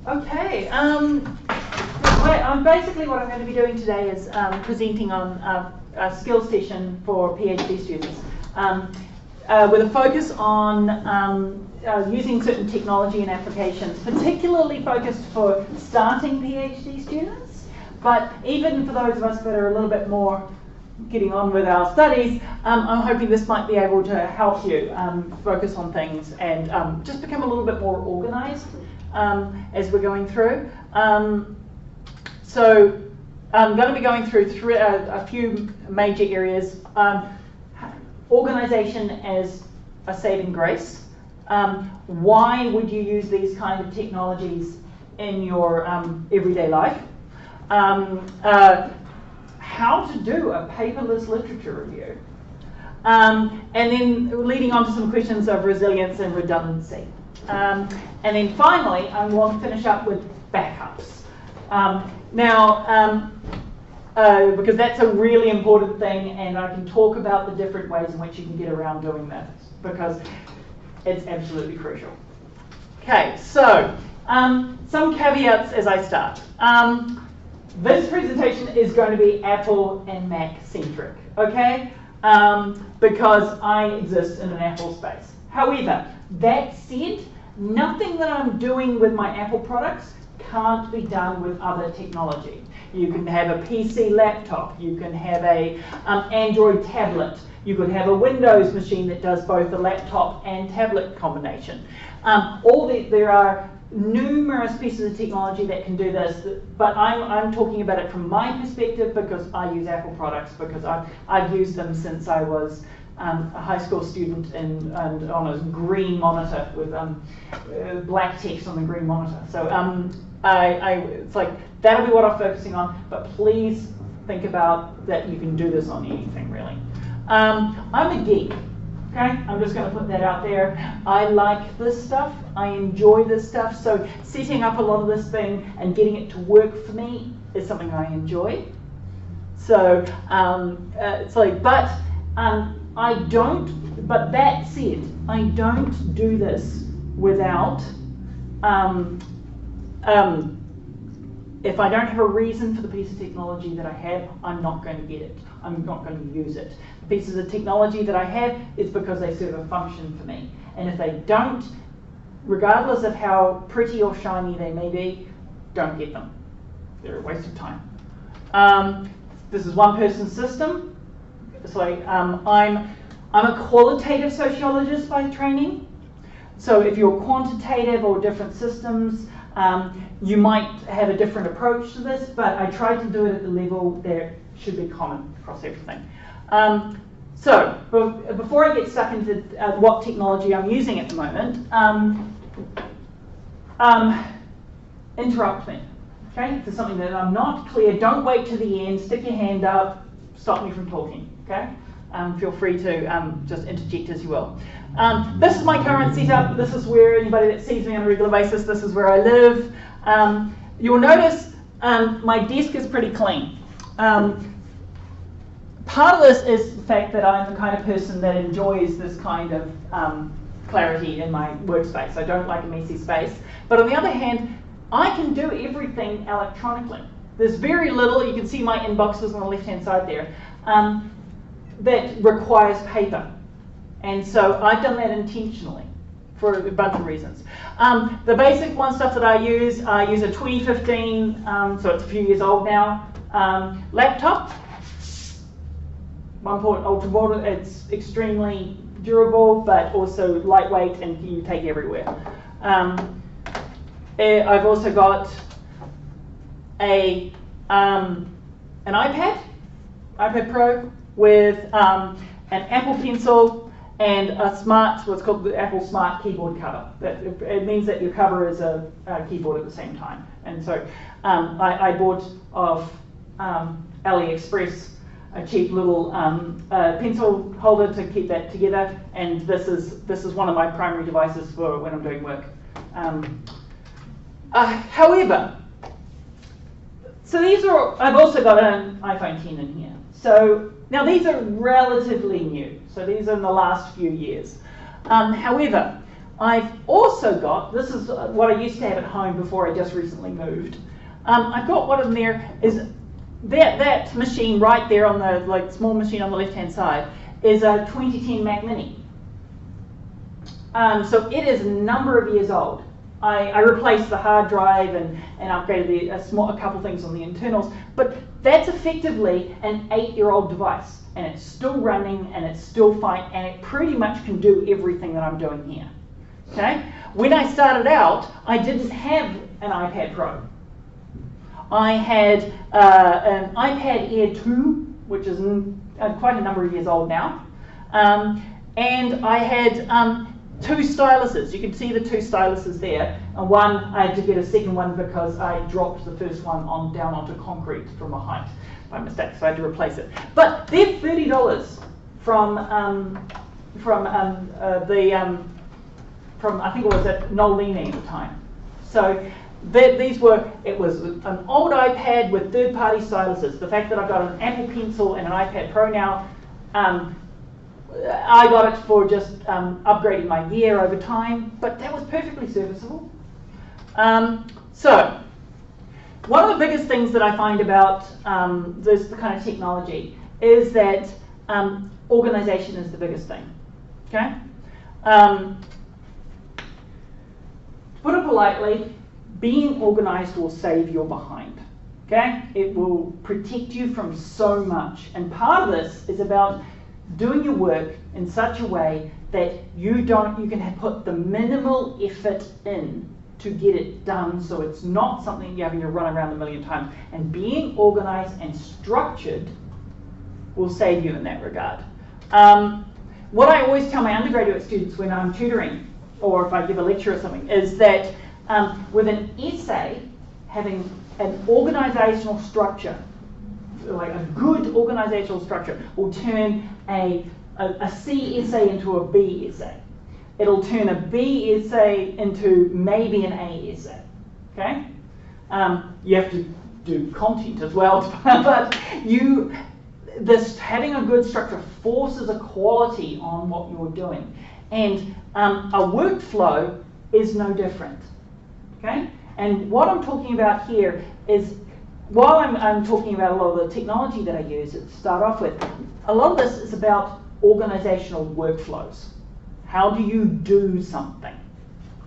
Okay. Basically what I'm going to be doing today is presenting on a skills session for PhD students with a focus on using certain technology and applications, particularly focused for starting PhD students, but even for those of us that are a little bit more getting on with our studies, I'm hoping this might be able to help you focus on things and just become a little bit more organised as we're going through. So I'm going to be going through a few major areas. Organisation as a saving grace. Why would you use these kind of technologies in your everyday life? How to do a paperless literature review. And then leading on to some questions of resilience and redundancy. And then finally, I want to finish up with backups. Because that's a really important thing, and I can talk about the different ways in which you can get around doing this, because it's absolutely crucial. Okay, so some caveats as I start. This presentation is going to be Apple and Mac centric, okay? Because I exist in an Apple space. However, that said, nothing that I'm doing with my Apple products can't be done with other technology. You can have a PC laptop, you can have a Android tablet, you could have a Windows machine that does both the laptop and tablet combination. There are numerous pieces of technology that can do this, but I'm talking about it from my perspective because I use Apple products, because I've used them since I was a high school student and on a green monitor with black text on the green monitor. So it's like, that'll be what I'm focusing on, but please think about that you can do this on anything, really. I'm a geek, okay? I'm just going to put that out there. I like this stuff. I enjoy this stuff. So setting up a lot of this thing and getting it to work for me is something I enjoy. So it's like, but that said, I don't do this without, if I don't have a reason for the piece of technology that I have, I'm not going to get it. I'm not going to use it. The pieces of technology that I have is because they serve a function for me. And if they don't, regardless of how pretty or shiny they may be, don't get them. They're a waste of time. This is one person's system. So I'm a qualitative sociologist by training. So if you're quantitative or different systems, you might have a different approach to this, but I try to do it at the level that should be common across everything. So before I get stuck into what technology I'm using at the moment, interrupt me. Okay? If there's something that I'm not clear, don't wait to the end, stick your hand up, stop me from talking. Okay? Feel free to just interject as you will. This is my current setup. This is where anybody that sees me on a regular basis, this is where I live. You'll notice my desk is pretty clean. Part of this is the fact that I'm the kind of person that enjoys this kind of clarity in my workspace. I don't like a messy space. But on the other hand, I can do everything electronically. There's very little, you can see my inboxes on the left-hand side there, that requires paper. And so I've done that intentionally for a bunch of reasons. The basic stuff that I use a 2015, so it's a few years old now, laptop. 1 port ultra board. It's extremely durable, but also lightweight and you take everywhere. I've also got an iPad Pro with an Apple Pencil and what's called the Apple Smart Keyboard cover. It means that your cover is a keyboard at the same time. And so I bought off AliExpress a cheap little pencil holder to keep that together, and this is one of my primary devices for when I'm doing work. However, so I've also got an iPhone 10 in here. So now these are relatively new. So these are in the last few years. However, I've also got, this is what I used to have at home before I just recently moved. I've got one in there, is that machine right there on the small machine on the left hand side is a 2010 Mac Mini. So it is a number of years old. I replaced the hard drive and upgraded a couple things on the internals, but that's effectively an 8-year-old device, and it's still running and it's still fine, and it pretty much can do everything that I'm doing here. Okay? When I started out, I didn't have an iPad Pro. I had an iPad Air 2, which is quite a number of years old now, and I had 2 styluses. You can see the 2 styluses there. And one, I had to get a second one because I dropped the first one down onto concrete from a height by mistake, so I had to replace it. But they're $30 from I think it was at Nolini at the time. So it was an old iPad with third-party styluses. The fact that I've got an Apple Pencil and an iPad Pro now, I got it for just upgrading my gear over time, but that was perfectly serviceable. So, one of the biggest things that I find about this kind of technology is that organization is the biggest thing. Okay? To put it politely, being organized will save your behind. Okay? It will protect you from so much. And part of this is about doing your work in such a way that you can put the minimal effort in to get it done, so it's not something you're having to run around a million times. And being organized and structured will save you in that regard. What I always tell my undergraduate students when I'm tutoring, or if I give a lecture or something, is that with an essay, having an organizational structure, like a good organizational structure, will turn a C essay into a B essay. It'll turn a B essay into maybe an A essay. Okay? You have to do content as well, but having a good structure forces a quality on what you're doing, and a workflow is no different. Okay? And what I'm talking about here is, while I'm talking about a lot of the technology that I use to start off with, a lot of this is about organizational workflows. How do you do something?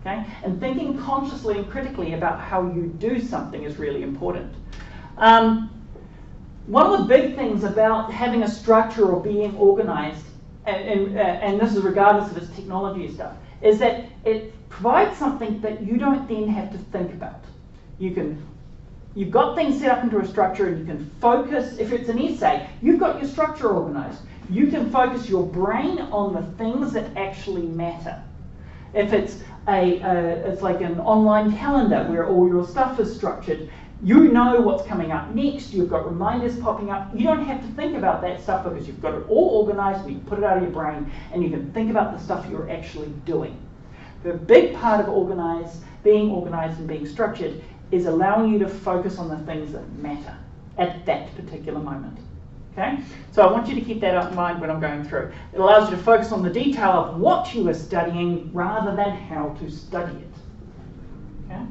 Okay? And thinking consciously and critically about how you do something is really important. One of the big things about having a structure or being organized, and this is regardless of its technology and stuff, is that it provides something that you don't then have to think about. You've got things set up into a structure, and you can focus. If it's an essay, you've got your structure organized. You can focus your brain on the things that actually matter. If it's it's like an online calendar where all your stuff is structured, you know what's coming up next. You've got reminders popping up. You don't have to think about that stuff because you've got it all organized, and you put it out of your brain, and you can think about the stuff you're actually doing. The big part of being organized and being structured is allowing you to focus on the things that matter at that particular moment. Okay? So I want you to keep that in mind when I'm going through. It allows you to focus on the detail of what you are studying rather than how to study it. Okay?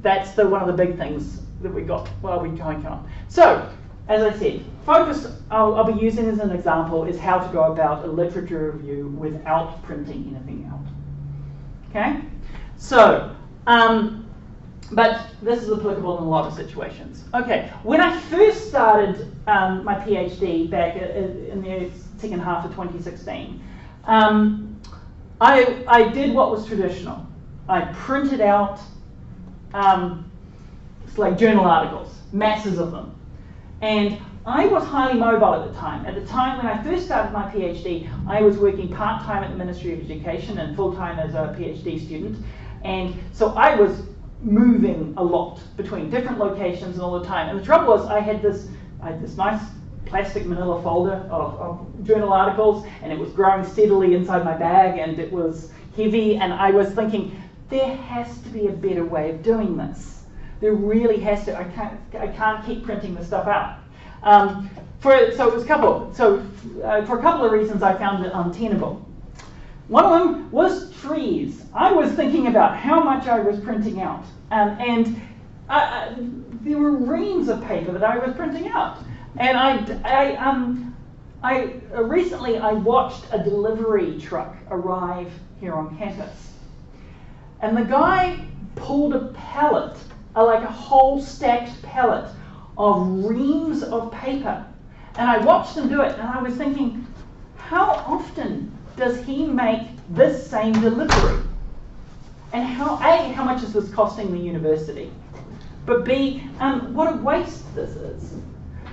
That's one of the big things that we got while we're going on. So, as I said, focus I'll be using as an example is how to go about a literature review without printing anything out. Okay? So, but this is applicable in a lot of situations. Okay, when I first started my PhD back in the second half of 2016, I did what was traditional. I printed out it's like journal articles, masses of them. And I was highly mobile at the time. At the time when I first started my PhD, I was working part-time at the Ministry of Education and full-time as a PhD student. And so I was moving a lot between different locations and all the time. And the trouble was I had this nice plastic manila folder of journal articles, and it was growing steadily inside my bag, and it was heavy, and I was thinking, there has to be a better way of doing this. There really has to. I can't keep printing this stuff out. For a couple of reasons I found it untenable. One of them was trees. I was thinking about how much I was printing out, and there were reams of paper that I was printing out. And recently I watched a delivery truck arrive here on campus, and the guy pulled a pallet, like a whole stacked pallet of reams of paper. And I watched him do it, and I was thinking, how often does he make this same delivery? And how much is this costing the university? But B, what a waste this is.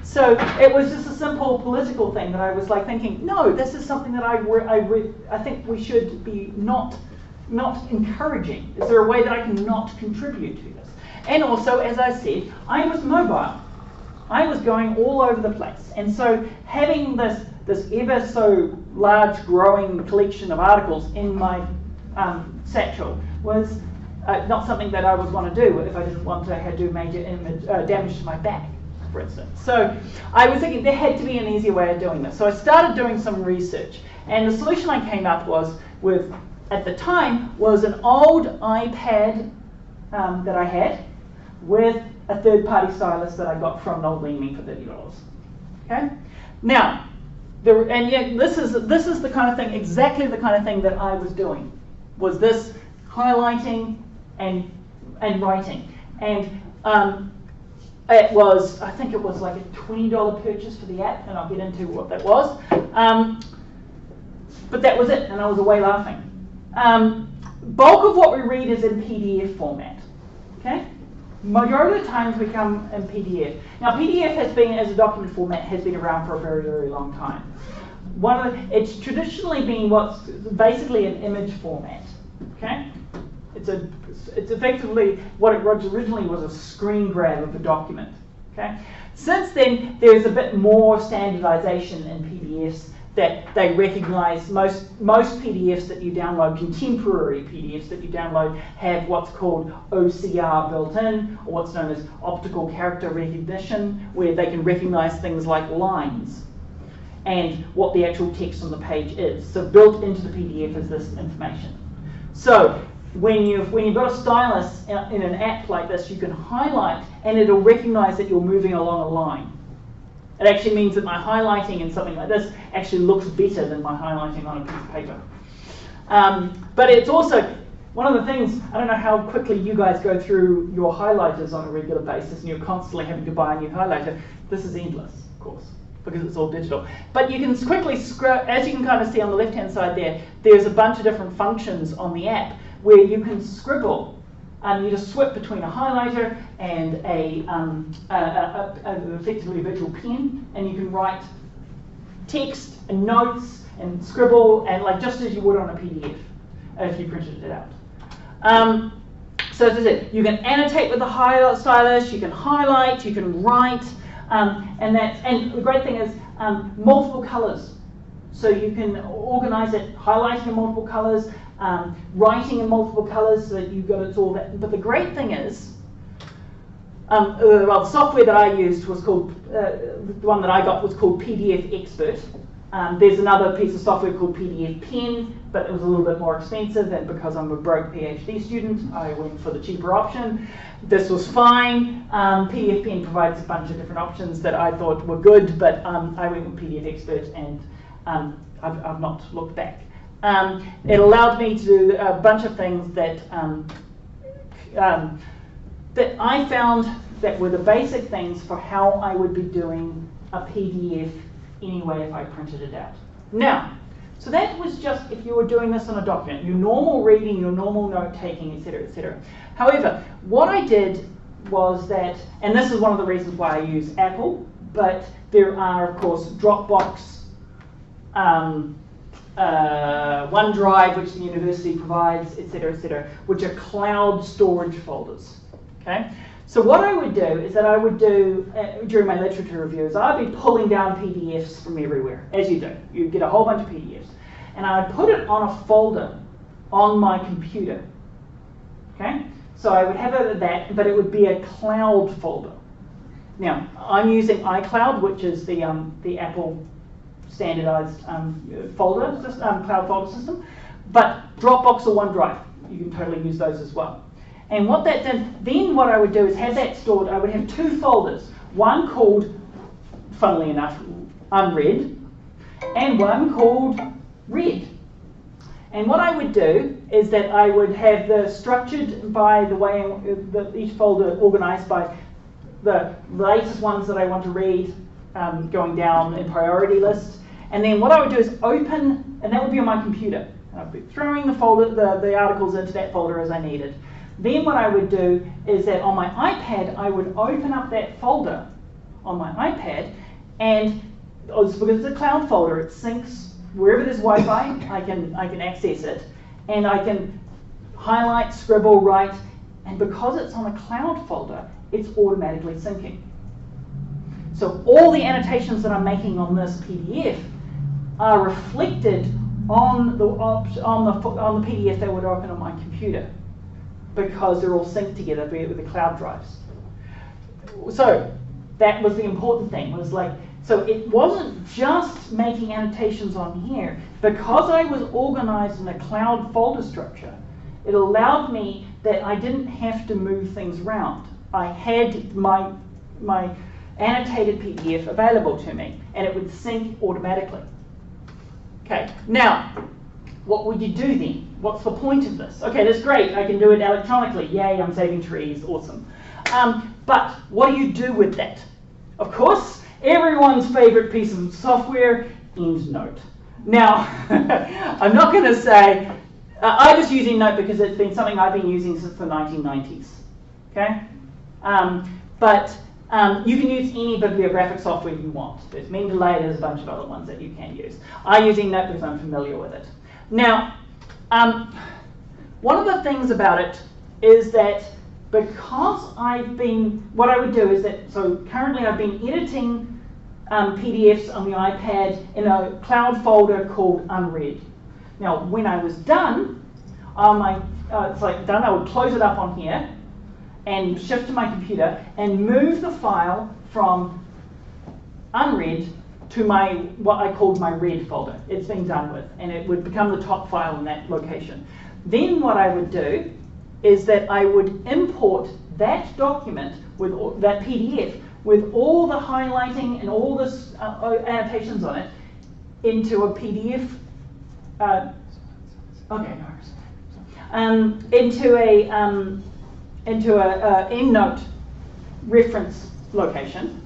So it was just a simple political thing that I was like thinking, no, this is something that I think we should be not encouraging. Is there a way that I can not contribute to this? And also, as I said, I was mobile. I was going all over the place. And so having this ever so large growing collection of articles in my satchel was not something that I would want to do if I didn't want to do major damage to my back, for instance. So I was thinking there had to be an easier way of doing this. So I started doing some research, and the solution I came up with at the time was an old iPad that I had with a third-party stylus that I got from an old Lean for $30. Okay. Now, this is the kind of thing, exactly the kind of thing that I was doing. Was this highlighting and writing, and it was, I think it was like a $20 purchase for the app, and I'll get into what that was. But that was it, and I was away laughing. Bulk of what we read is in PDF format. Okay. Majority of the times we come in PDF. Now PDF has been, as a document format, has been around for a very, very long time. It's traditionally been what's basically an image format. Okay, it's effectively what it originally was, a screen grab of a document. Okay, since then there's a bit more standardization in PDFs that they recognize. Most PDFs that you download, contemporary PDFs that you download, have what's called OCR built in, or what's known as optical character recognition, where they can recognize things like lines and what the actual text on the page is. So built into the PDF is this information. So when you've got a stylus in an app like this, you can highlight and it'll recognize that you're moving along a line. It actually means that my highlighting in something like this actually looks better than my highlighting on a piece of paper. But it's also, one of the things, I don't know how quickly you guys go through your highlighters on a regular basis and you're constantly having to buy a new highlighter. This is endless, of course, because it's all digital. But you can quickly scroll, as you can kind of see on the left-hand side there, there's a bunch of different functions on the app where you can scribble. You just swip between a highlighter and effectively a virtual pen, and you can write text and notes and scribble, and like just as you would on a PDF if you printed it out. So as I said, you can annotate with the stylus, you can highlight, you can write, and the great thing is multiple colors. So you can organize it, highlighting in multiple colors, writing in multiple colors, so that you've got it all that. But the great thing is, the software that I used was called, the one that I got was called PDF Expert. There's another piece of software called PDF Pen, but it was a little bit more expensive, and because I'm a broke PhD student, I went for the cheaper option. This was fine. PDF Pen provides a bunch of different options that I thought were good, but I went with PDF Expert, and I've not looked back. It allowed me to do a bunch of things that that I found that were the basic things for how I would be doing a PDF anyway if I printed it out. Now, so that was just if you were doing this on a document, your normal reading, your normal note-taking, etc., etc. However, what I did was that, and this is one of the reasons why I use Apple, but there are, of course, Dropbox, OneDrive, which the university provides, etc., which are cloud storage folders. Okay, so what I would do is that I would do during my literature reviews, I'd be pulling down PDFs from everywhere, as you do. You get a whole bunch of PDFs, and I would put it on a folder on my computer. Okay, so I would have that, but it would be a cloud folder. Now I'm using iCloud, which is the Apple standardized folder system, cloud folder system, But Dropbox or OneDrive, you can totally use those as well. And what that did, then what I would do is have that stored. I would have two folders, one called, funnily enough, unread, and one called read. And what I would do is that I would have the structured by the way each folder organized by the latest ones that I want to read, going down in priority list. And then what I would do is open, and that would be on my computer. I'd be throwing the folder, the articles into that folder as I needed. Then what I would do is that on my iPad, I would open up that folder on my iPad, and because it's a cloud folder, it syncs wherever there's Wi-Fi. I can access it, and I can highlight, scribble, write, and because it's on a cloud folder, it's automatically syncing. So all the annotations that I'm making on this PDF are reflected on the PDF that would open on my computer, because they're all synced together with the cloud drives. So that was the important thing, was like, so it wasn't just making annotations on here. Because I was organized in a cloud folder structure, it allowed me that I didn't have to move things around. I had my annotated PDF available to me, and it would sync automatically. Okay, now, what would you do then? What's the point of this? Okay, that's great, I can do it electronically. Yay, I'm saving trees, awesome. But what do you do with that? Of course, everyone's favorite piece of software, EndNote. Now, I'm not going to say, I just use EndNote because it's been something I've been using since the 1990s. Okay? But you can use any bibliographic software you want. There's Mendeley, there's a bunch of other ones that you can use. I use EndNote because I'm familiar with it. Now, one of the things about it is that because what I would do is that, so currently I've been editing PDFs on the iPad in a cloud folder called unread. Now, when I was done, it's like done, I would close it up on here and shift to my computer and move the file from unread to what I called my read folder. It's been done with, and it would become the top file in that location. Then what I would do is that I would import that document with that PDF with all the highlighting and all the annotations on it into a PDF. Into a EndNote reference location.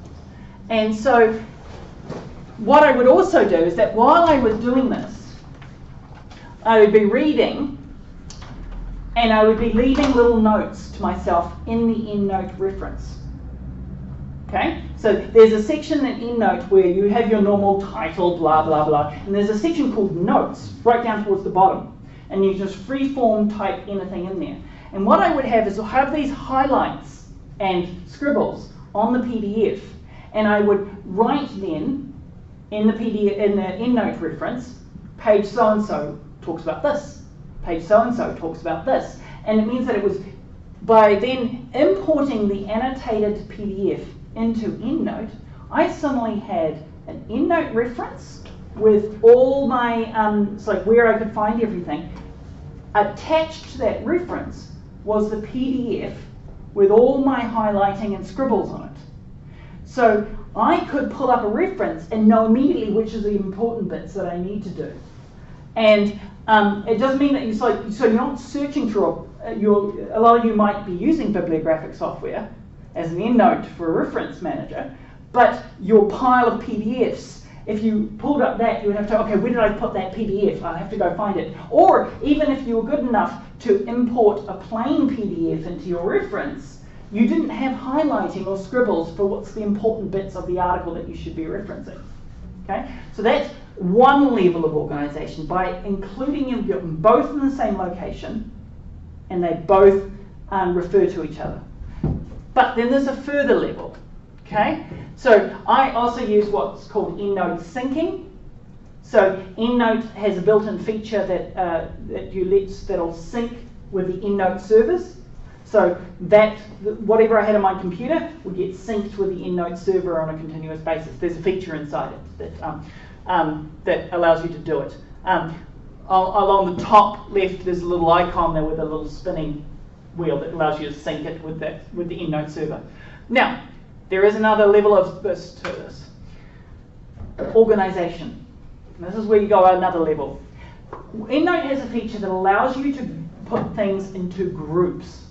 And so what I would also do is that while I was doing this, I would be reading, and I would be leaving little notes to myself in the EndNote reference. Okay, so there's a section in EndNote where you have your normal title, blah, blah, blah, and there's a section called Notes, right down towards the bottom. And you just freeform type anything in there. And what I would have is I'll have these highlights and scribbles on the PDF, and I would write then in the EndNote reference, page so-and-so talks about this, page so-and-so talks about this. And it means that it was, by then importing the annotated PDF into EndNote, I suddenly had an EndNote reference with all my, it's like where I could find everything. Attached to that reference was the PDF with all my highlighting and scribbles on it. So I could pull up a reference and know immediately which are the important bits that I need to do. And it doesn't mean that so you're not searching through, a lot of you might be using bibliographic software as an EndNote for a reference manager, but your pile of PDFs, if you pulled up that, you would have to, okay, where did I put that PDF? I have to go find it. Or even if you were good enough to import a plain PDF into your reference, you didn't have highlighting or scribbles for what's the important bits of the article that you should be referencing. Okay? So that's one level of organization, by including them both in the same location, and they both refer to each other. But then there's a further level. Okay, so I also use what's called EndNote syncing. So EndNote has a built-in feature that'll sync with the EndNote servers. So that whatever I had on my computer would get synced with the EndNote server on a continuous basis. There's a feature inside it that allows you to do it. along the top left, there's a little icon there with a little spinning wheel that allows you to sync it with the EndNote server. Now, there is another level of this to this. Organization. This is where you go another level. EndNote has a feature that allows you to put things into groups.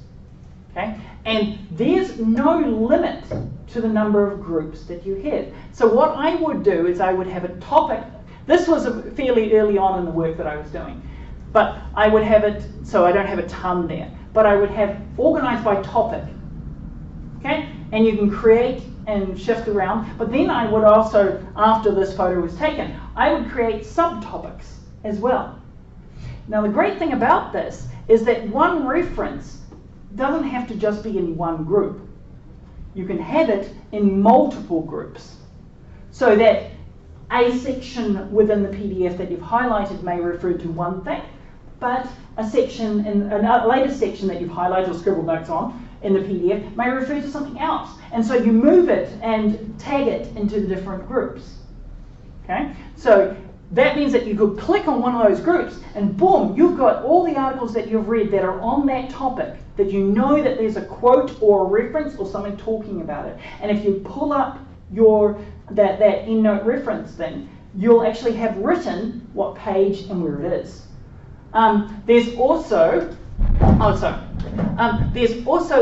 Okay? And there's no limit to the number of groups that you have. So what I would do is I would have a topic. This was fairly early on in the work that I was doing. But I would have it, so I don't have a ton there, but I would have organized by topic. Okay? And you can create and shift around. But then I would also, after this photo was taken, I would create subtopics as well. Now the great thing about this is that one reference doesn't have to just be in one group. You can have it in multiple groups, so that a section within the PDF that you've highlighted may refer to one thing, but a section in a later section that you've highlighted or scribbled notes on in the PDF may refer to something else. And so you move it and tag it into the different groups. Okay? So that means that you could click on one of those groups and boom, you've got all the articles that you've read that are on that topic, that you know that there's a quote or a reference or something talking about it. And if you pull up that EndNote reference thing, you'll actually have written what page and where it is. There's also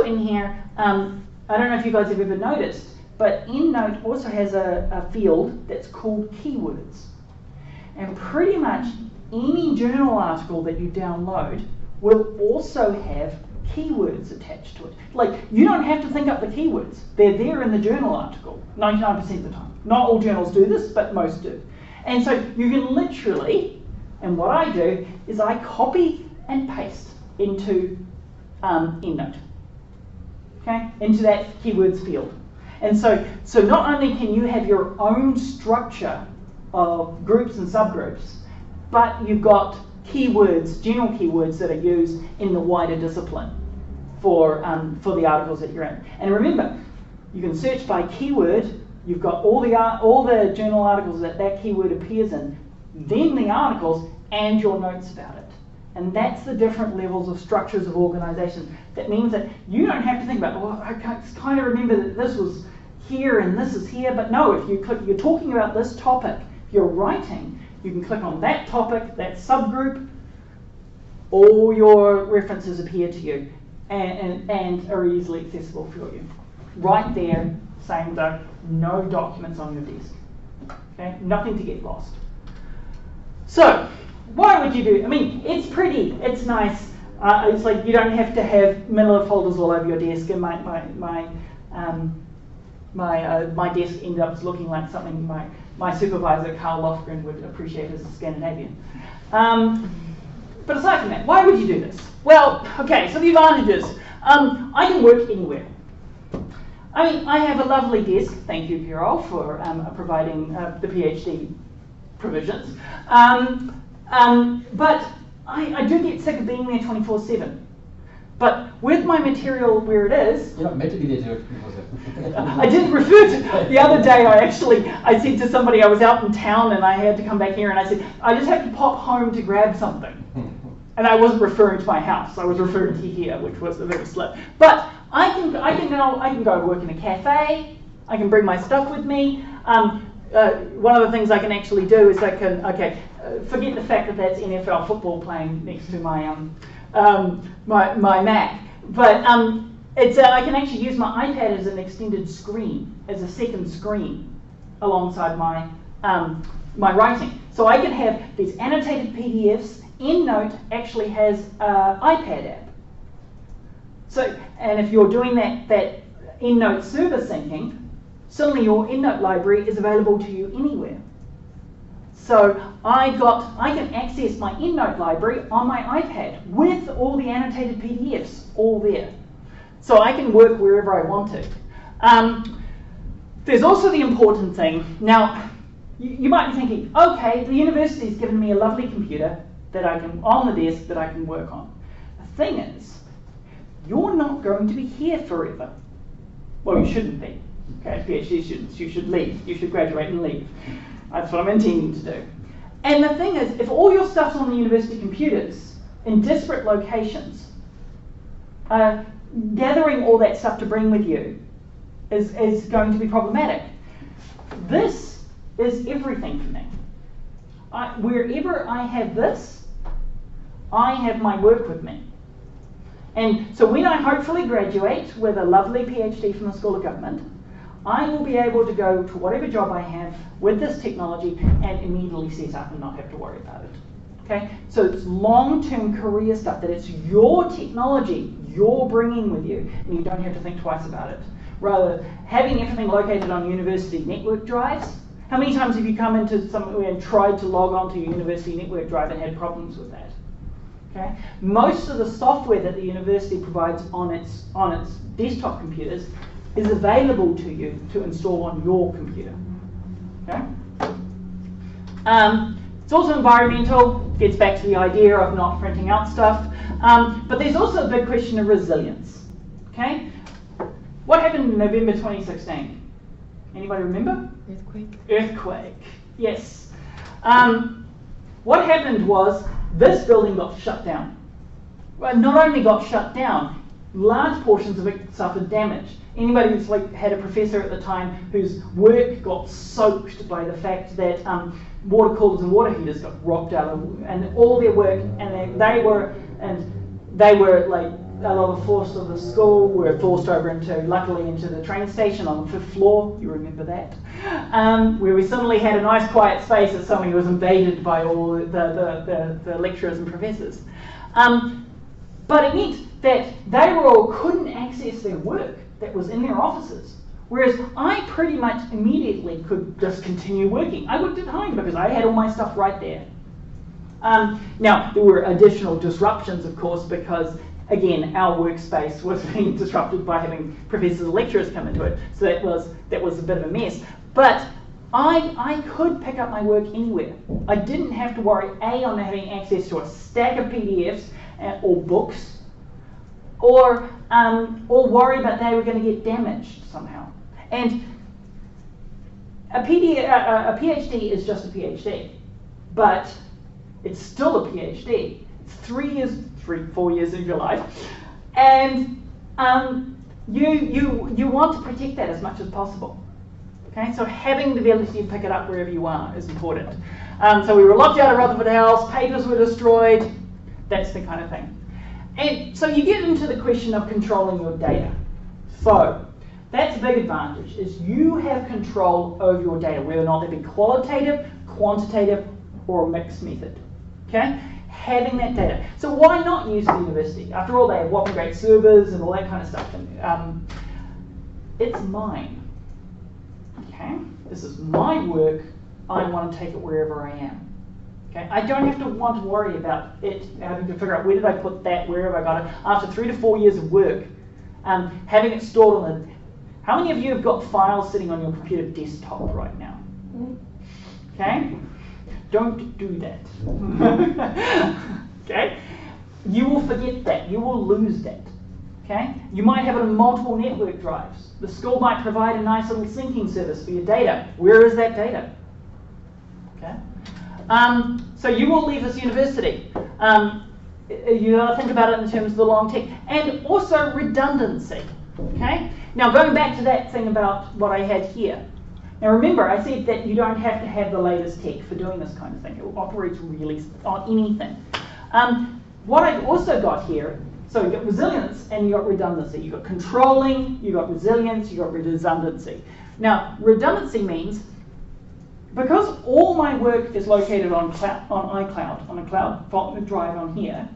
in here, I don't know if you guys have ever noticed, but EndNote also has a field that's called keywords. And pretty much any journal article that you download will also have keywords attached to it. Like, you don't have to think up the keywords. They're there in the journal article 99% of the time. Not all journals do this, but most do. And so you can literally, and what I do is I copy and paste into EndNote, okay, into that keywords field. And so not only can you have your own structure of groups and subgroups, but you've got keywords, general keywords that are used in the wider discipline for the articles that you're in. And remember, you can search by keyword. You've got all the journal articles that keyword appears in, then the articles and your notes about it. And that's the different levels of structures of organization. That means that you don't have to think about, well, I kind of remember that this was here and this is here, but no, if you click, you're talking about this topic, if you're writing, you can click on that topic, that subgroup, all your references appear to you and are easily accessible for you. Right there, same though, no documents on your desk. Okay, nothing to get lost. So, why would you do? I mean, it's pretty, it's nice. It's like you don't have to have manila folders all over your desk. And my desk ended up looking like something my supervisor Carl Lofgren would appreciate as a Scandinavian. But aside from that, why would you do this? Well, okay, so the advantages. I can work anywhere. I mean, I have a lovely desk. Thank you, Carol, for providing the PhD provisions. But I do get sick of being there 24/7. But with my material where it is... You're not meant to be there 24/7. I did refer to... The other day I said to somebody, I was out in town and I had to come back here, and I said, I just have to pop home to grab something. And I wasn't referring to my house, I was referring to here, which was a little slip. But I can go work in a cafe, I can bring my stuff with me. One of the things I can actually do is I can, forget the fact that that's NFL football playing next to my my Mac, but I can actually use my iPad as an extended screen, as a second screen, alongside my my writing. So I can have these annotated PDFs. EndNote actually has an iPad app. So, and if you're doing that EndNote server syncing, suddenly your EndNote library is available to you anywhere. So I can access my EndNote library on my iPad with all the annotated PDFs all there. So I can work wherever I want to. There's also the important thing. Now, you might be thinking, okay, the university's given me a lovely computer that I can, on the desk, that I can work on. The thing is, you're not going to be here forever. Well, you shouldn't be. Okay, PhD students, you should leave. You should graduate and leave. That's what I'm intending to do. And the thing is, if all your stuff's on the university computers in disparate locations, gathering all that stuff to bring with you is going to be problematic. This is everything for me. Wherever I have this, I have my work with me. And so when I hopefully graduate with a lovely PhD from the School of Government, I will be able to go to whatever job I have with this technology and immediately set up and not have to worry about it. Okay? So it's long-term career stuff, that it's your technology you're bringing with you, and you don't have to think twice about it. Rather, having everything located on university network drives. How many times have you come into somewhere and tried to log on to your university network drive and had problems with that? Okay? Most of the software that the university provides on its desktop computers is available to you to install on your computer. Okay? It's also environmental, gets back to the idea of not printing out stuff. But there's also a big question of resilience. Okay? What happened in November 2016? Anybody remember? Earthquake. Earthquake, yes. What happened was this building got shut down. Well, not only got shut down, large portions of it suffered damage. Anybody who's had a professor at the time whose work got soaked by the fact that water coolers and water heaters got rocked out, and all their work, and they were like a lot of floors of the school were forced over luckily into the train station on the 5th floor. You remember that? Where we suddenly had a nice quiet space that suddenly was invaded by all the lecturers and professors. But it meant that they all couldn't access their work that was in their offices. Whereas I pretty much immediately could just continue working. I worked at home because I had all my stuff right there. Now, there were additional disruptions, of course, because, again, our workspace was being disrupted by having professors and lecturers come into it. So that was a bit of a mess. But I could pick up my work anywhere. I didn't have to worry, A, on having access to a stack of PDFs or books, or worry about they were going to get damaged somehow. And a PhD is just a PhD, but it's still a PhD. It's 4 years of your life, and you want to protect that as much as possible. Okay, so having the ability to pick it up wherever you are is important. So we were locked out of Rutherford House, papers were destroyed. That's the kind of thing. And so you get into the question of controlling your data. So that's a big advantage, is you have control over your data, whether or not they be qualitative, quantitative, or a mixed method. Okay? Having that data. So why not use the university? After all, they have whopping great servers and all that kind of stuff. And, it's mine. Okay? This is my work. I want to take it wherever I am. Okay? I don't have to want to worry about it, having to figure out where did I put that, where have I got it. After 3 to 4 years of work, having it stored on the... How many of you have got files sitting on your computer desktop right now? Okay? Don't do that. Okay? You will forget that. You will lose that. Okay? You might have it on multiple network drives. The school might provide a nice little syncing service for your data. Where is that data? Okay? So you will leave this university. You got to think about it in terms of the long term. And also redundancy. Okay? Now going back to that thing about what I had here. Now remember, I said that you don't have to have the latest tech for doing this kind of thing. It operates really on anything. What I've also got here, so you've got resilience and you've got redundancy. You've got controlling, you've got resilience, you've got redundancy. Now, redundancy means, because all my work is located on iCloud, on a cloud drive on here,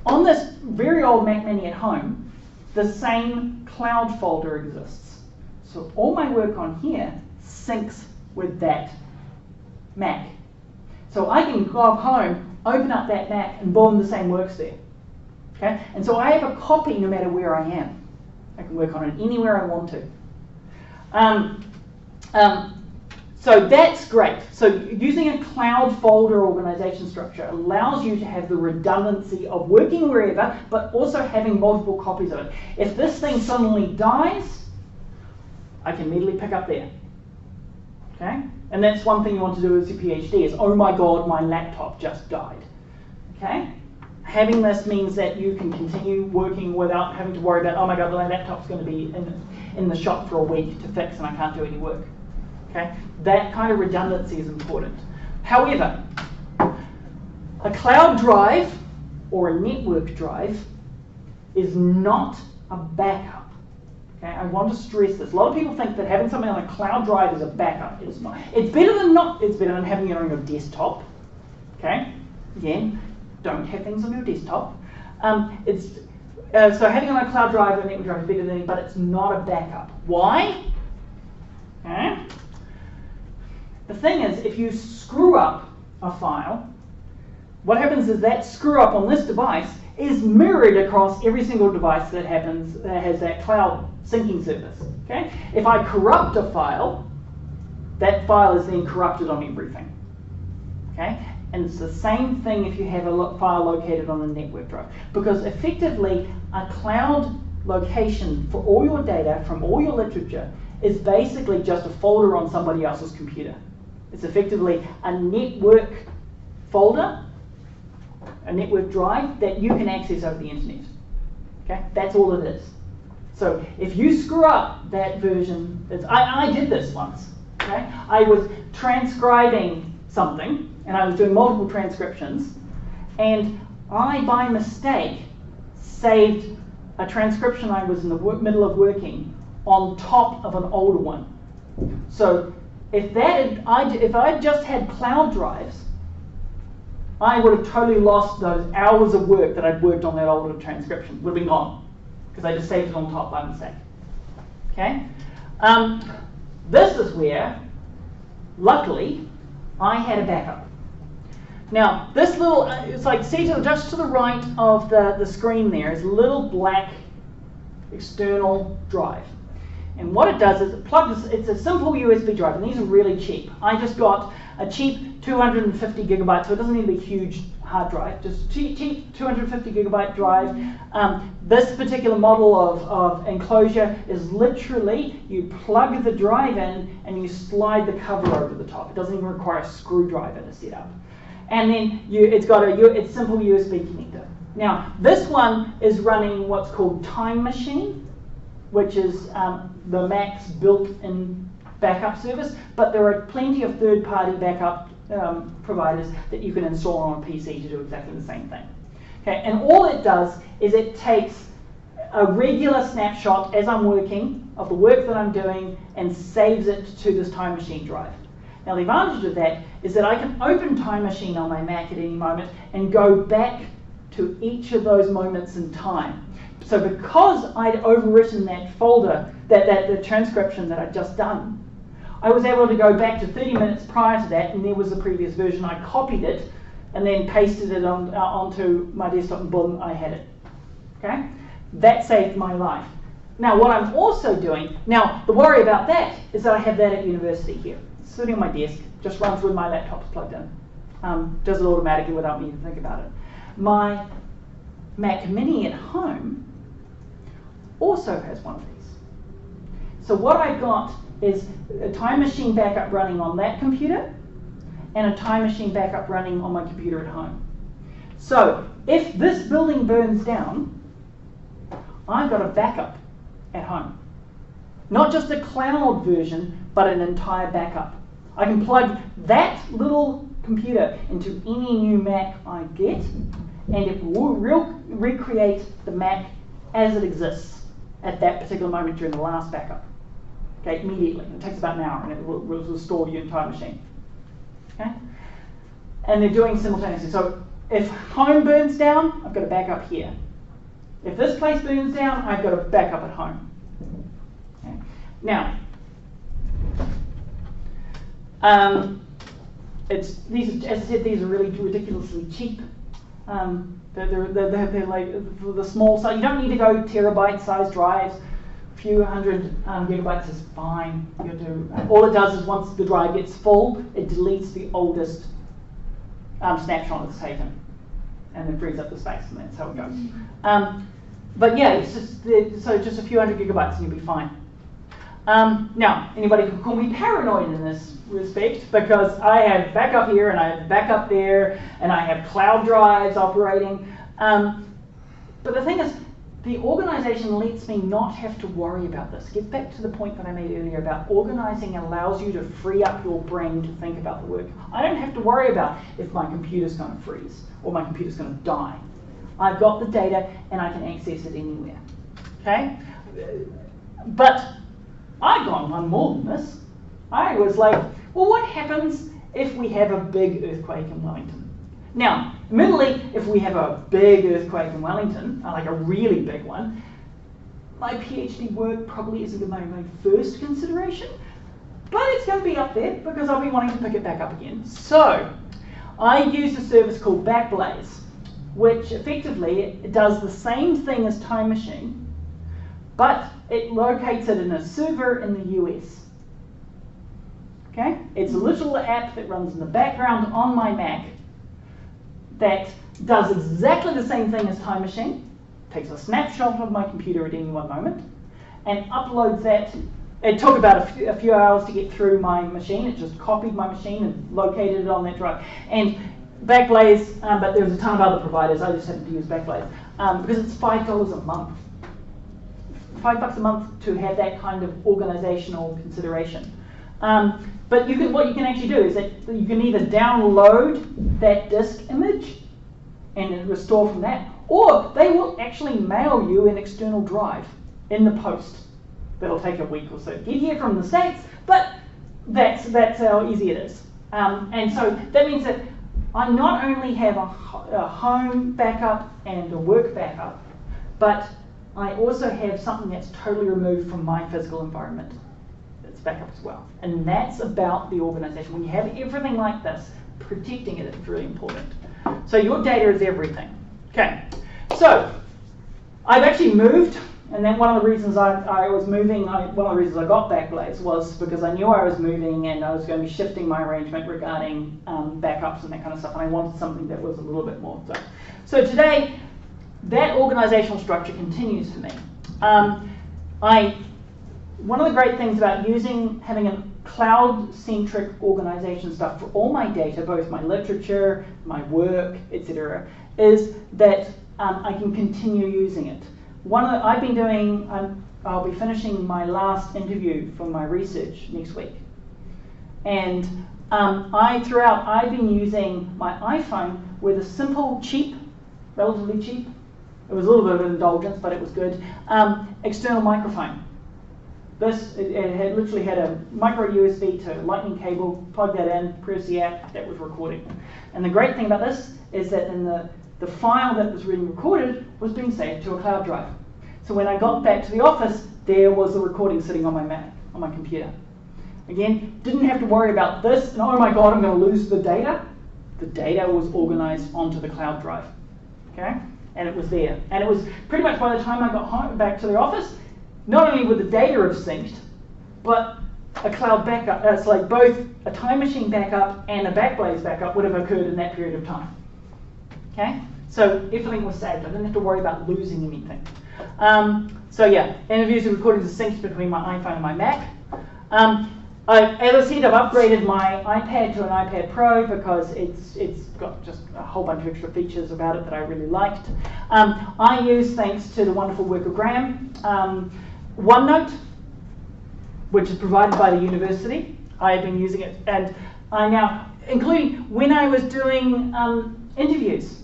on this very old Mac Mini at home, the same cloud folder exists. So all my work on here syncs with that Mac. So I can go up home, open up that Mac, and boom, the same work's there. Okay? And so I have a copy no matter where I am. I can work on it anywhere I want to. So that's great. So using a cloud folder organization structure allows you to have the redundancy of working wherever, but also having multiple copies of it. If this thing suddenly dies, I can immediately pick up there. Okay? And that's one thing you want to do as your PhD is, oh my god, my laptop just died. Okay? Having this means that you can continue working without having to worry about, oh my god, my laptop's going to be in the shop for a week to fix and I can't do any work. Okay? That kind of redundancy is important. However, a cloud drive or a network drive is not a backup. Okay? I want to stress this. A lot of people think that having something on a cloud drive is a backup. It is not. It's better than not. It's better than having it on your desktop. Okay? Again, don't have things on your desktop. So having it on a cloud drive or network drive is better than, but it's not a backup. Why? Okay. The thing is, if you screw up a file, what happens is that screw up on this device is mirrored across every single device that has that cloud syncing service. Okay? If I corrupt a file, that file is then corrupted on everything. Okay? And it's the same thing if you have a file located on a network drive. Because effectively, a cloud location for all your data from all your literature is basically just a folder on somebody else's computer. It's effectively a network folder, a network drive that you can access over the internet. Okay, that's all it is. So if you screw up that version, I did this once. Okay, I was transcribing something, and I was doing multiple transcriptions, and I, by mistake, saved a transcription I was in the middle of working on top of an older one. So if I had just had cloud drives, I would have totally lost those hours of work that I'd worked on that older transcription. Would have been gone, because I just saved it on top by mistake. Okay? This is where, luckily, I had a backup. Now, this little, it's like, see, just to the right of the screen there is a little black external drive. And what it does is it plugs, it's a simple USB drive, and these are really cheap. I just got a cheap 250 gigabyte, so it doesn't need to be a huge hard drive, just cheap 250 gigabyte drive. This particular model of enclosure is literally, you plug the drive in and you slide the cover over the top. It doesn't even require a screwdriver to set up. And then it's got it's simple USB connector. Now, this one is running what's called Time Machine, which is the Mac's built-in backup service, but there are plenty of third-party backup providers that you can install on a PC to do exactly the same thing. Okay, and all it does is it takes a regular snapshot as I'm working of the work that I'm doing and saves it to this Time Machine drive. Now, the advantage of that is that I can open Time Machine on my Mac at any moment and go back to each of those moments in time. So because I'd overwritten that folder, the transcription that I'd just done, I was able to go back to 30 minutes prior to that, and there was the previous version. I copied it and then pasted it onto my desktop, and boom, I had it. Okay? That saved my life. Now, what I'm also doing, now the worry about that is that I have that at university here. It's sitting on my desk, just runs with my laptop's plugged in. Does it automatically without me to think about it. My Mac Mini at home also has one of these. So what I've got is a Time Machine backup running on that computer and a Time Machine backup running on my computer at home. So if this building burns down, I've got a backup at home. Not just a cloud version, but an entire backup. I can plug that little computer into any new Mac I get, and it will recreate the Mac as it exists at that particular moment during the last backup. Okay, immediately. It takes about an hour, and it will restore your Time Machine. Okay, and they're doing simultaneously. So if home burns down, I've got a backup here. If this place burns down, I've got a backup at home. Okay. Now, these, as I said, these are really ridiculously cheap. They're like for the small size. You don't need to go terabyte-sized drives. A few hundred gigabytes is fine. All it does is once the drive gets full, it deletes the oldest snapshot that's taken, and then frees up the space, and that's how it goes. But yeah, it's just so just a few hundred gigabytes, and you'll be fine. Now, anybody could call me paranoid in this respect because I have backup here and I have backup there and I have cloud drives operating. But the thing is, the organisation lets me not have to worry about this. Get back to the point that I made earlier about organising allows you to free up your brain to think about the work. I don't have to worry about if my computer's going to freeze or my computer's going to die. I've got the data and I can access it anywhere. Okay? But I've gone one more than this. I was like, well, what happens if we have a big earthquake in Wellington? Now, admittedly, if we have a big earthquake in Wellington, like a really big one, my PhD work probably isn't my first consideration, but it's going to be up there because I'll be wanting to pick it back up again. So, I use a service called Backblaze, which effectively does the same thing as Time Machine, but it locates it in a server in the US. Okay? It's a little app that runs in the background on my Mac that does exactly the same thing as Time Machine, takes a snapshot of my computer at any one moment, and uploads that. It took about a few hours to get through my machine. It just copied my machine and located it on that drive. And Backblaze, but there's a ton of other providers. I just happened to use Backblaze because it's $5 a month. $5 a month to have that kind of organizational consideration. But what you can actually do is that you can either download that disk image and restore from that, or they will actually mail you an external drive in the post. That'll take a week or so to get here from the States, but that's how easy it is. And so that means that I not only have a home backup and a work backup, but I also have something that's totally removed from my physical environment. It's backup as well. And that's about the organization. When you have everything like this, protecting it is really important. So your data is everything. Okay, so I've actually moved, and then one of the reasons I was moving, one of the reasons I got Backblaze was because I knew I was moving and I was going to be shifting my arrangement regarding backups and that kind of stuff, and I wanted something that was a little bit more. So today, that organizational structure continues for me. One of the great things about having a cloud-centric organization stuff for all my data, both my literature, my work, etc., is that I can continue using it. I'll be finishing my last interview for my research next week. And throughout, I've been using my iPhone with a simple, cheap, relatively cheap, it was a little bit of an indulgence, but it was good, external microphone. It had literally had a micro USB to lightning cable, plug that in, press the app, that was recording. And the great thing about this is that in the file that was being recorded was being saved to a cloud drive. So when I got back to the office, there was the recording sitting on my Mac, on my computer. Again, didn't have to worry about this, and oh my god, I'm going to lose the data. The data was organized onto the cloud drive. Okay? And it was there. And it was pretty much by the time I got back to the office, not only would the data have synced, but a cloud backup, it's like both a Time Machine backup and a Backblaze backup would have occurred in that period of time. Okay? So everything was saved. I didn't have to worry about losing anything. So yeah, interviews and recordings are synced between my iPhone and my Mac. As I said, I've upgraded my iPad to an iPad Pro because it's got just a whole bunch of extra features about it that I really liked. I use, thanks to the wonderful work of Graham, OneNote, which is provided by the university. I have been using it, and I now, including when I was doing interviews.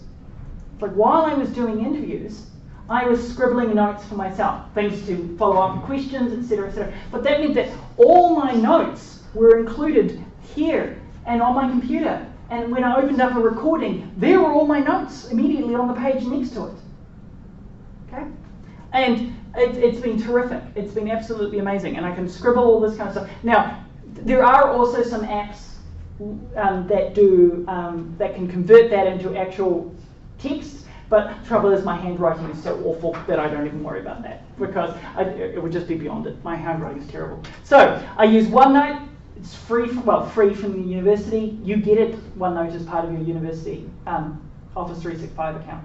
Like while I was doing interviews, I was scribbling notes for myself, things to follow up on questions, etc., etc. But that meant that all my notes were included here and on my computer. And when I opened up a recording, there were all my notes immediately on the page next to it. Okay? And it's been terrific. It's been absolutely amazing. And I can scribble all this kind of stuff. Now, there are also some apps that can convert that into actual text. But the trouble is my handwriting is so awful that I don't even worry about that because it would just be beyond it. My handwriting is terrible. So I use OneNote. It's free from the university. You get it. OneNote is part of your university Office 365 account.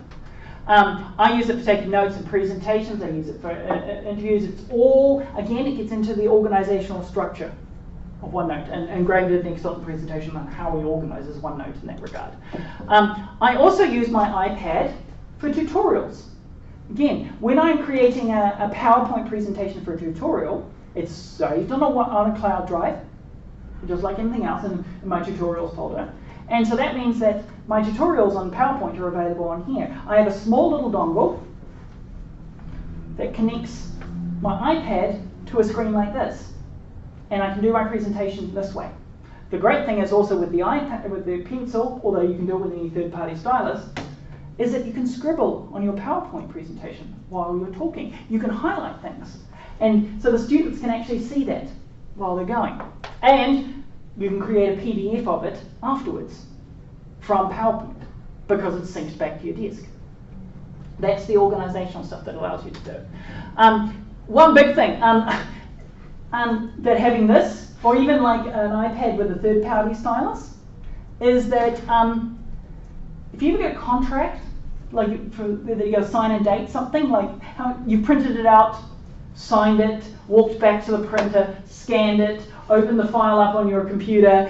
I use it for taking notes and presentations. I use it for interviews. It's all, again, it gets into the organisational structure of OneNote. And Graham did an excellent presentation on how he organises OneNote in that regard. I also use my iPad for tutorials. Again, when I'm creating a PowerPoint presentation for a tutorial, it's saved on a cloud drive, just like anything else in my tutorials folder. And so that means that my tutorials on PowerPoint are available on here. I have a small little dongle that connects my iPad to a screen like this. And I can do my presentation this way. The great thing is also with the iPad, with the pencil, although you can do it with any third-party stylus, is that you can scribble on your PowerPoint presentation while you're talking. You can highlight things. And so the students can actually see that while they're going. And you can create a PDF of it afterwards from PowerPoint because it's synced back to your desk. That's the organisational stuff that allows you to do. One big thing that having this, or even like an iPad with a third-party stylus, is that if you ever get a contract, like that you got to sign and date something, like how you printed it out, signed it, walked back to the printer, scanned it, opened the file up on your computer,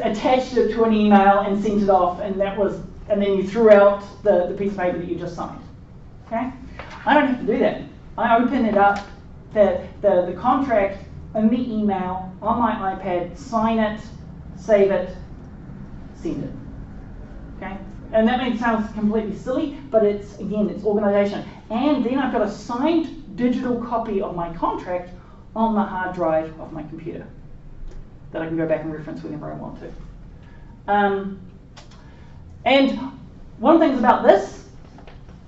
attached it to an email and sent it off, and then you threw out the piece of paper that you just signed. Okay? I don't have to do that. I open it up, the contract in the email on my iPad, sign it, save it, send it. Okay? And that may sound completely silly, but it's organization. And then I've got a signed digital copy of my contract on the hard drive of my computer that I can go back and reference whenever I want to. And one of the things about this,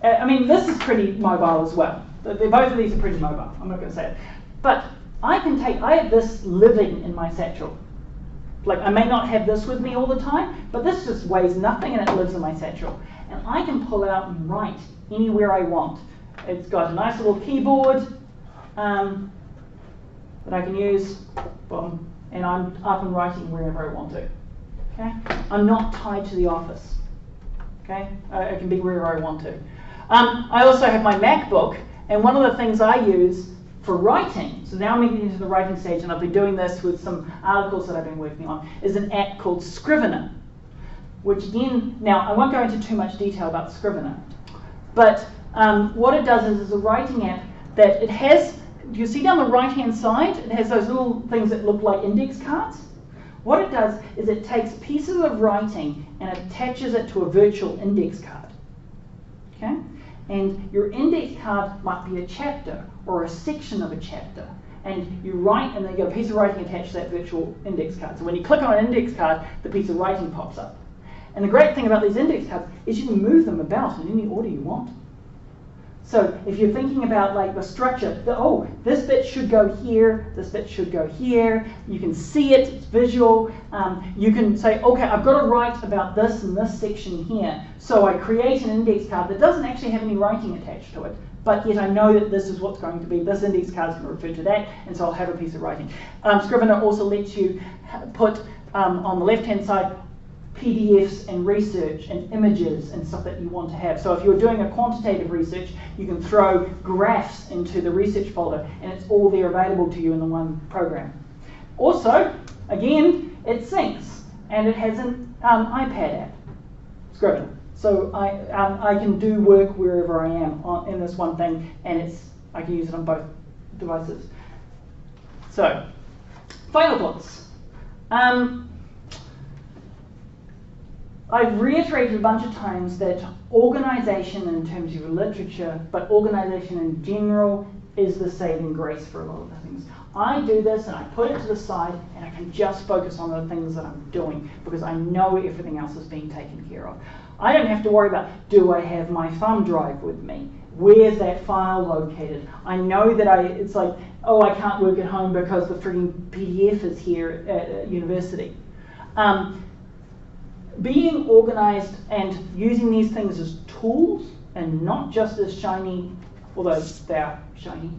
this is pretty mobile as well. Both of these are pretty mobile, I'm not going to say it. But I have this living in my satchel. Like, I may not have this with me all the time, but this just weighs nothing and it lives in my satchel. And I can pull it out and write anywhere I want. It's got a nice little keyboard that I can use, boom, and I'm up and writing wherever I want to. Okay? I'm not tied to the office. Okay? I can be wherever I want to. I also have my MacBook, and one of the things I use for writing, so now I'm getting into the writing stage, and I've been doing this with some articles that I've been working on, is an app called Scrivener, which again, now I won't go into too much detail about Scrivener, but what it does is a writing app that it has, you see down the right-hand side, it has those little things that look like index cards. What it does is it takes pieces of writing and attaches it to a virtual index card. Okay? And your index card might be a chapter or a section of a chapter. And you write, and then you get a piece of writing attached to that virtual index card. So when you click on an index card, the piece of writing pops up. And the great thing about these index cards is you can move them about in any order you want. So if you're thinking about like the structure, this bit should go here, this bit should go here, you can see it, it's visual. You can say, okay, I've got to write about this and this section here. So I create an index card that doesn't actually have any writing attached to it, but yet I know that this is what's going to be, this index card is going to refer to that, and so I'll have a piece of writing. Scrivener also lets you put on the left-hand side PDFs and research and images and stuff that you want to have. So if you're doing a quantitative research, you can throw graphs into the research folder and it's all there available to you in the one program. Also, again, it syncs and it has an iPad app, Scrivener. So I can do work wherever I am in this one thing, and I can use it on both devices. So, final thoughts. I've reiterated a bunch of times that organisation in terms of your literature, but organisation in general, is the saving grace for a lot of the things. I do this and I put it to the side and I can just focus on the things that I'm doing because I know everything else is being taken care of. I don't have to worry about, do I have my thumb drive with me? Where's that file located? I know that it's like, oh, I can't work at home because the freaking PDF is here at university. Being organised and using these things as tools and not just as shiny, although they are shiny,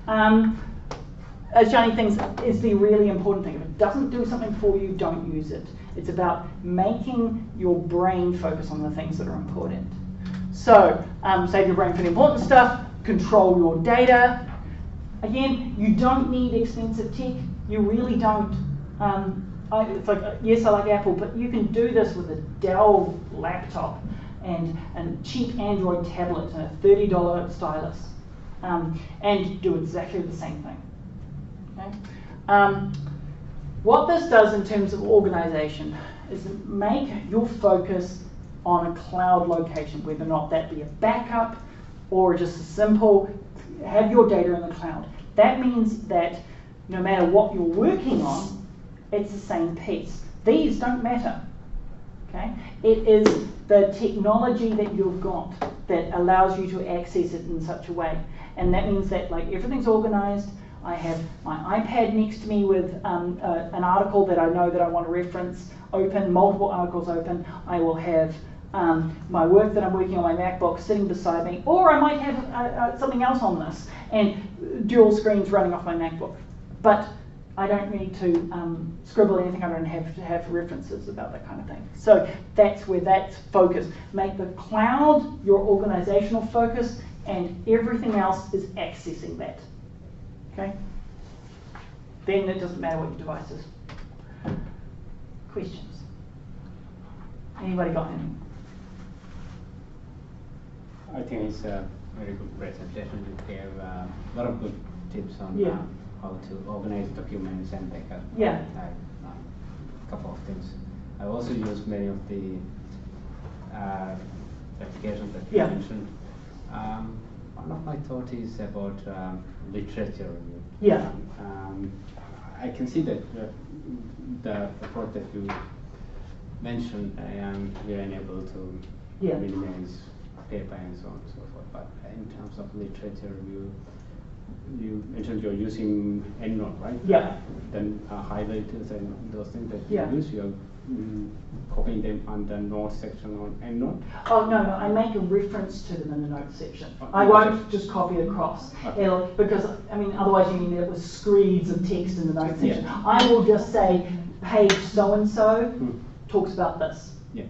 as shiny things is the really important thing. If it doesn't do something for you, don't use it. It's about making your brain focus on the things that are important. So save your brain for the important stuff, control your data. Again, you don't need expensive tech. You really don't. It's like, yes, I like Apple, but you can do this with a Dell laptop and a cheap Android tablet and a $30 stylus, and do exactly the same thing. Okay? What this does in terms of organization is make your focus on a cloud location, whether or not that be a backup or just a simple, have your data in the cloud. That means that no matter what you're working on, it's the same piece. These don't matter. Okay? It is the technology that you've got that allows you to access it in such a way. And that means that like everything's organized. I have my iPad next to me with an article that I know that I want to reference open, multiple articles open. I will have my work that I'm working on my MacBook sitting beside me, or I might have something else on this and dual screens running off my MacBook. But I don't need to scribble anything. I don't have to have references about that kind of thing. So that's where that's focused. Make the cloud your organizational focus, and everything else is accessing that. Okay? Then it doesn't matter what your device is. Questions? Anybody got any? I think it's a very good presentation. You gave a lot of good tips on how to organize documents and backup. Yeah. A couple of things. I also use many of the applications that you mentioned. One of my thoughts is about literature review. Yeah. I can see that the approach that you mentioned, we are unable to minimize paper and so on and so forth. But in terms of literature review, you mentioned you're using EndNote, right? Yeah. Then highlighters and those things that you use, you're copying them on the notes section on EndNote? Oh, no, I make a reference to them in the notes section. I won't just copy it across. Because, I mean, otherwise you end up with screeds of text in the notes section. I will just say, page so-and-so talks about this. Yeah.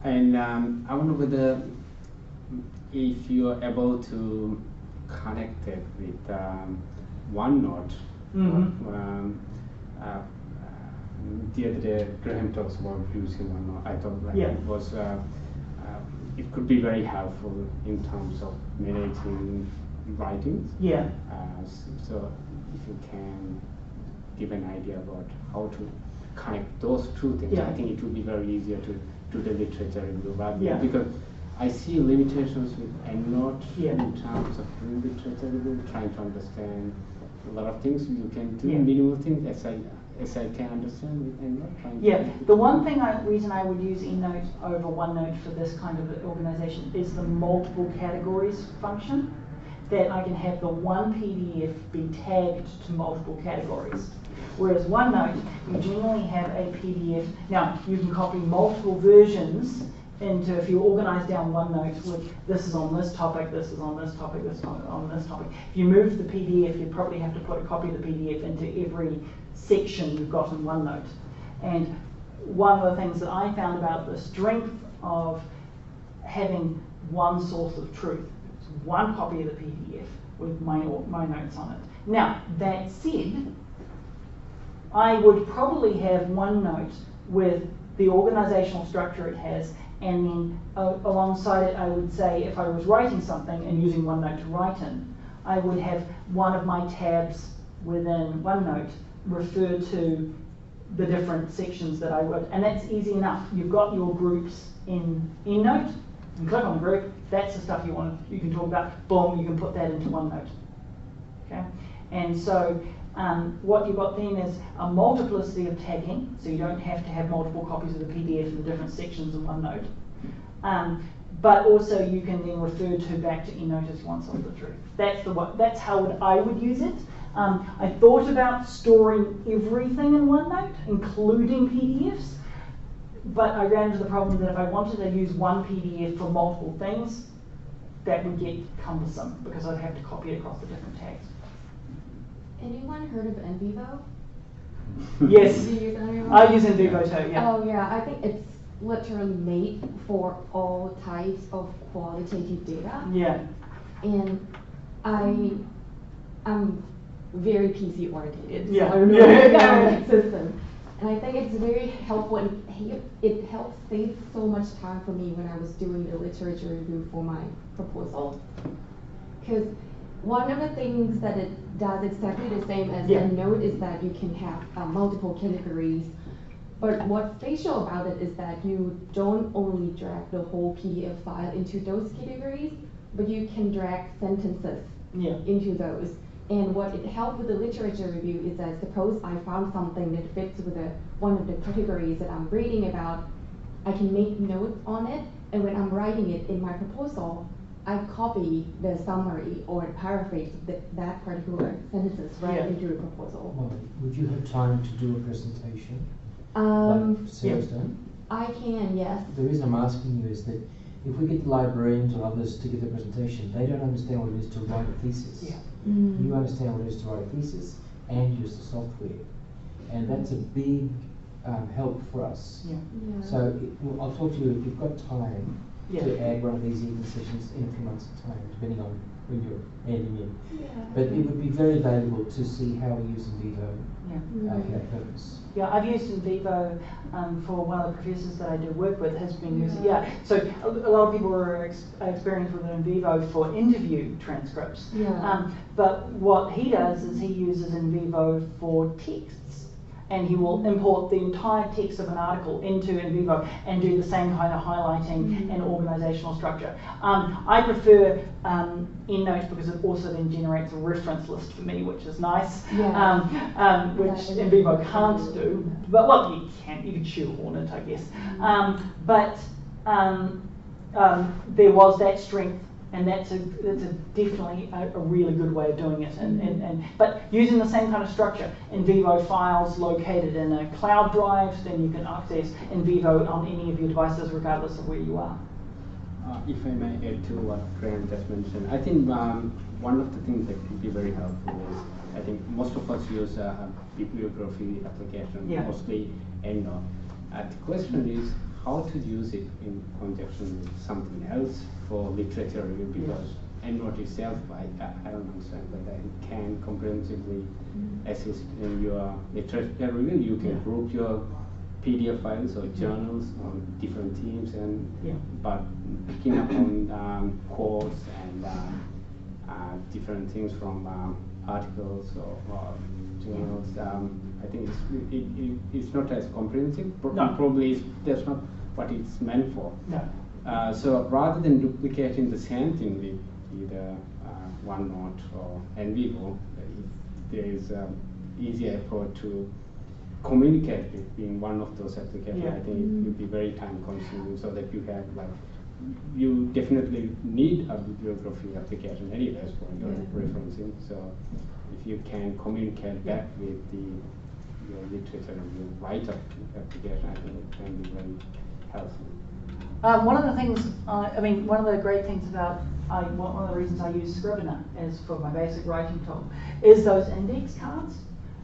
And I wonder whether if you're able to connect it with OneNote. The other day, Graham talks about using OneNote. I thought like it was, it could be very helpful in terms of managing writings. Yeah. So if you can give an idea about how to connect those two things, I think it would be very easier to do the literature review. Because I see limitations with EndNote in terms of doing literature review, trying to understand a lot of things. You can do minimal things as I can understand with EndNote. The one reason I would use EndNote over OneNote for this kind of organization is the multiple categories function, that I can have the one PDF be tagged to multiple categories. Whereas OneNote, you generally have a PDF. Now, you can copy multiple versions into, if you organize down OneNote with this is on this topic, this is on this topic, this is on this topic. If you move the PDF, you'd probably have to put a copy of the PDF into every section you've got in OneNote. And one of the things that I found about the strength of having one source of truth, it's one copy of the PDF with my notes on it. Now, that said, I would probably have OneNote with the organizational structure it has, and then alongside it, I would say, if I was writing something and using OneNote to write in, I would have one of my tabs within OneNote refer to the different sections that I would, and that's easy enough. You've got your groups in EndNote, you click on the group, that's the stuff you can talk about, boom, you can put that into OneNote. Okay? And so what you've got then is a multiplicity of tagging, so you don't have to have multiple copies of the PDF in different sections in OneNote. But also you can then refer to back to EndNote as one source of truth. That's how I would use it. I thought about storing everything in OneNote, including PDFs, but I ran into the problem that if I wanted to use one PDF for multiple things, that would get cumbersome because I'd have to copy it across the different tags. Anyone heard of NVivo? Yes. Do you use NVivo? I use NVivo too, yeah. Oh yeah, I think it's literally made for all types of qualitative data. Yeah. And I'm very PC oriented. Yeah. So I don't know Yeah. that system. And I think it's very helpful, and it helps save so much time for me when I was doing the literature review for my proposal. Because one of the things that it does exactly the same as Yeah. EndNote is that you can have multiple categories. But what's special about it is that you don't only drag the whole PDF file into those categories, but you can drag sentences into those. And what it helped with the literature review is that suppose I found something that fits with one of the categories that I'm reading about, I can make notes on it, and when I'm writing it in my proposal, I copy the summary or paraphrase that particular sentences right into the proposal. Well, would you have time to do a presentation? Um, like Sarah's done? I can, yes. The reason I'm asking you is that if we get librarians or others to give a presentation, they don't understand what it is to write a thesis. Yeah. You understand what it is to write a thesis and use the software. And that's a big help for us. Yeah. So I'll talk to you if you've got time to add one of these evening sessions in a few months' time, depending on when you're adding in. But it would be very valuable to see how we use NVivo for that purpose. Yeah, I've used NVivo for one of the professors that I do work with has been using. So a lot of people are experienced with NVivo for interview transcripts. But what he does is he uses NVivo for texts. And he will import the entire text of an article into NVivo and do the same kind of highlighting and organizational structure. I prefer EndNote because it also then generates a reference list for me, which is nice, which NVivo can't do. But well, you can shoehorn it, I guess. But there was that strength. And that's definitely a really good way of doing it. But using the same kind of structure, NVivo files located in a cloud drive, then you can access NVivo on any of your devices regardless of where you are. If I may add to what Graham just mentioned, I think one of the things that could be very helpful is, I think most of us use a bibliography application, mostly EndNote. The question is how to use it in conjunction with something else for literature review, because EndNote itself, I don't understand whether it can comprehensively assist in your literature review. You can group your PDF files or journals on different themes, and but picking up on quotes and different things from articles or journals. I think it's not as comprehensive. Probably that's not what it's meant for. So rather than duplicating the same thing with either OneNote or NVivo, there is an easier approach to communicate with being one of those applications. I think it would be very time consuming, so that you have you definitely need a bibliography application anyways for your referencing. So if you can communicate that with your literature and your write-up application, I think it can be very helpful. One of the things, one of the great things about, one of the reasons I use Scrivener as for my basic writing tool is those index cards.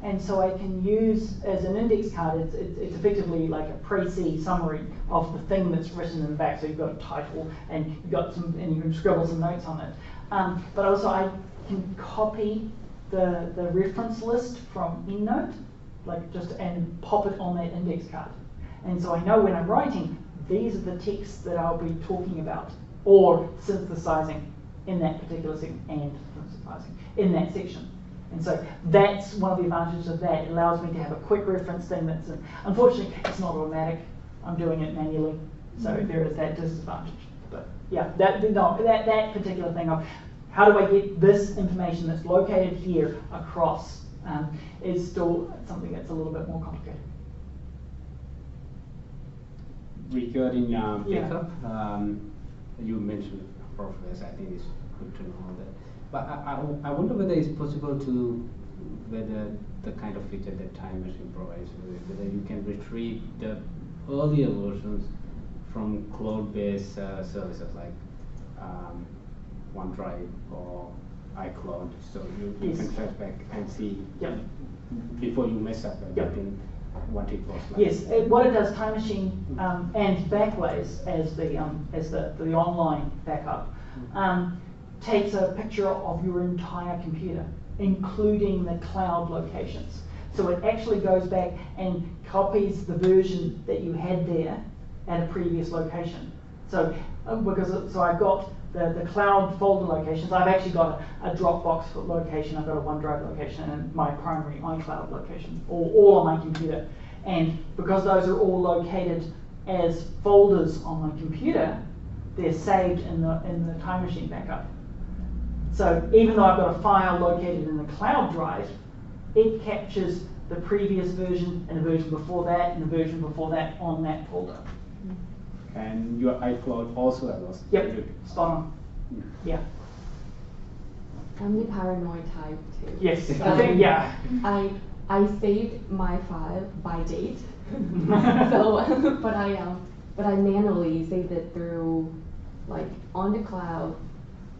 And so I can use, as an index card, it's effectively like a précis summary of the thing that's written in the back. So you've got a title and you've got and you can scribble some notes on it. But also I can copy the reference list from EndNote, and pop it on that index card. And so I know when I'm writing, these are the texts that I'll be talking about or synthesizing in that particular section and synthesizing in that section. And so that's one of the advantages of that. It allows me to have a quick reference thing that's, unfortunately, it's not automatic. I'm doing it manually. So there is that disadvantage. But yeah, that particular thing of how do I get this information that's located here across is still something that's a little bit more complicated. Regarding pickup, you mentioned Paperless. I think it's good to know that. But I wonder whether it's possible whether the kind of feature that Time Machine provides, whether you can retrieve the earlier versions from cloud-based services like OneDrive or iCloud, so you can trace back and see before you mess up everything. what it was like. Yes, what it does, Time Machine and Backblaze as the online backup takes a picture of your entire computer, including the cloud locations. So it actually goes back and copies the version that you had there at a previous location. So so I've got the cloud folder locations. I've actually got a Dropbox location, I've got a OneDrive location, and my primary iCloud location, all on my computer. And because those are all located as folders on my computer, they're saved in the Time Machine backup. So even though I've got a file located in the cloud drive, it captures the previous version and the version before that and the version before that on that folder. And your iCloud also allows. Yep, spot on. Yeah. I'm the paranoid type too. Yes, I think, yeah. I saved my file by date. So, but I manually saved it through, like, on the cloud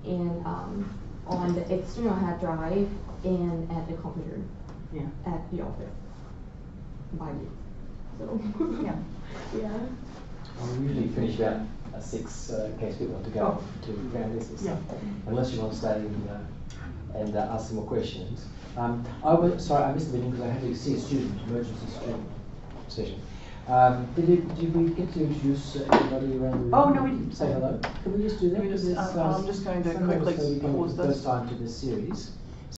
and on the external hard drive and at the computer. Yeah. At the office. By date. So. Yeah. Yeah. We usually finish about 6 in case people want to go to round this. Yeah. Unless you want to stay and ask some more questions. Sorry, I missed the meeting because I had to see a student, emergency student session. Did we get to introduce everybody around the room? Oh, no, we didn't. Say hello. Can we just do that? I'm just going to quickly pause this. First time to this series.